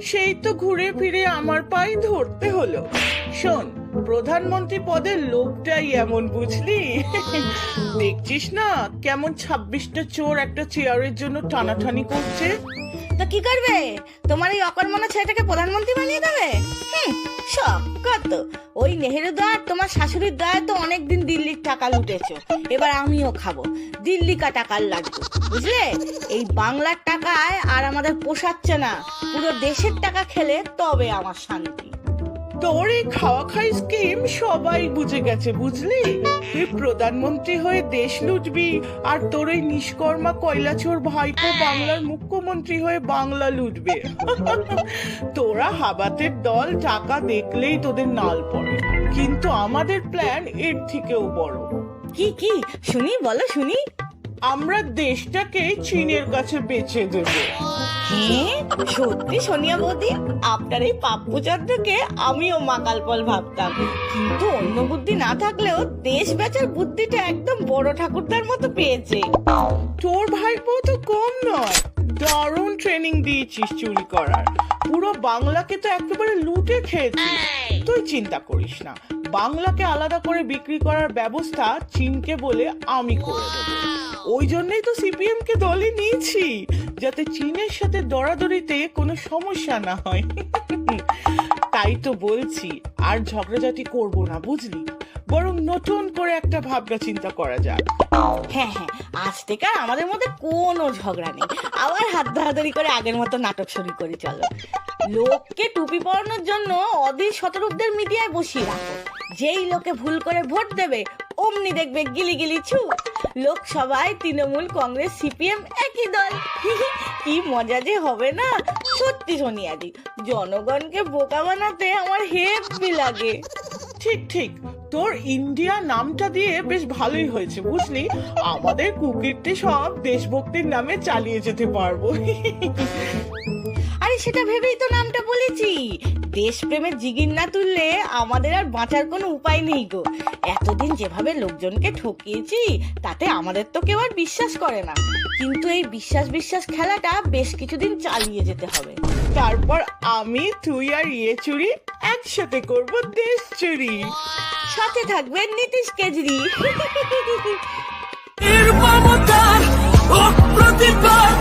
সেই তো ঘুরে ফিরে আমার পায়ে ধরতে হলো। শোন, প্রধানমন্ত্রী পদের লোভটাই এমন, বুঝলি? দেখছিস না কেমন 26টা চোর একটা চেয়ারের জন্য টানাটানি করছে। তো কি করবে? তোমার এই অকর্মণ্য ছেলেটাকে প্রধানমন্ত্রী বানিয়ে দেবে? শখ কত! ওই নেহেরু দয়া তোমার শাশুড়ির দয়া তো অনেকদিন দিল্লির টাকা লুটেছো, এবার আমিও খাবো দিল্লিকা টাকার লাগবে, বুঝলে? এই বাংলার টাকায় আর আমাদের পোষাচ্ছে না, পুরো দেশের টাকা খেলে তবে আমার শান্তি। তোর এই খাওয়া খাই স্কিম সবাই বুঝে গেছে, বুঝলি? তুই প্রধানমন্ত্রী হয়ে দেশ লুটবি, আর তোর এই নিষ্কর্মা কয়লাচোর ভাইপো বাংলার মুখ্যমন্ত্রী হয়ে বাংলা লুটবে। তোরা হাবাতের দল, টাকা দেখলেই তোদের নাল পড়ে, কিন্তু আমাদের প্ল্যান এর থেকেও বড়। কি কি শুনি, বলো শুনি। আমরা দেশটাকে চীনের কাছে বেচে দেবো। হ্যাঁ, সত্যি সোনিয়া বৌদি, আপনার এই পাপ্পু চন্দ্রকে আমিও মাকালপল ভাবতাম, কিন্তু অন্য বুদ্ধি না থাকলেও দেশ বেচার বুদ্ধিটা একদম বড় ঠাকুরদার মতো পেয়েছে। তোর ভাইপো তো কম নয়, দারুণ ট্রেনিং দিয়েছিস চুরি করার। পুরো বাংলাকে তো একেবারে লুটে খেয়েছিস। তুই চিন্তা করিস না, বাংলাকে আলাদা করে বিক্রি করার ব্যবস্থা চীনকে বলে আমি করে দেবো। ওই জন্যই তো সিপিএম কে দলে নিয়েছি, যাতে চীনের সাথে দরাদরিতে কোনো সমস্যা না হয়। তাই তো বলছি, আর ঝগড়াঝাটি করব না, বুঝলি? বরং নতুন করে একটা ভাবনা চিন্তা করা যাক। হ্যাঁ হ্যাঁ, আজ থেকে আর আমাদের মধ্যে কোনো ঝগড়া নেই, আবার হাত ধরাধরি করে আগের মতো নাটক শুরু করে চলো। লোককে টুপি পরানোর জন্য অধীর শতরূপদের মিডিয়ায় বসিয়ে রাখো, যেই লোকে ভুল করে ভোট দেবে অমনি দেখবে গিলি গিলি ছু, লোক সবাই তৃণমূল, কংগ্রেস, সিপিএম একই দল। কি মজা যে হবে না! সত্যি সোনিয়াদি, জনগণকে বোকা বানাতে আমার হেব্বি লাগে। ঠিক ঠিক, তোর ইন্ডিয়া নামটা দিয়ে বেশ ভালোই হয়েছে, বুঝলি? আমাদের কুকীর্তি সব দেশভক্তির নামে চালিয়ে যেতে পারবো। আরে সেটা ভেবেই তো নামটা বলেছি, দেশপ্রেমের জিগির না তুললে আমাদের আর বাঁচার কোনো উপায় নেই গো। এতদিন যেভাবে লোকজনকে ঠকিয়েছি, তাতে আমাদের তো কেউ আর বিশ্বাস করে না, কিন্তু এই বিশ্বাস খেলাটা বেশ কিছুদিন চালিয়ে যেতে হবে। তারপর আমি, তুই আর চুরি একসাথে করব দেশ চুরি। সাথে থাকবে নীতিশ কেজরি। নির্মমতার ও প্রতিবাদ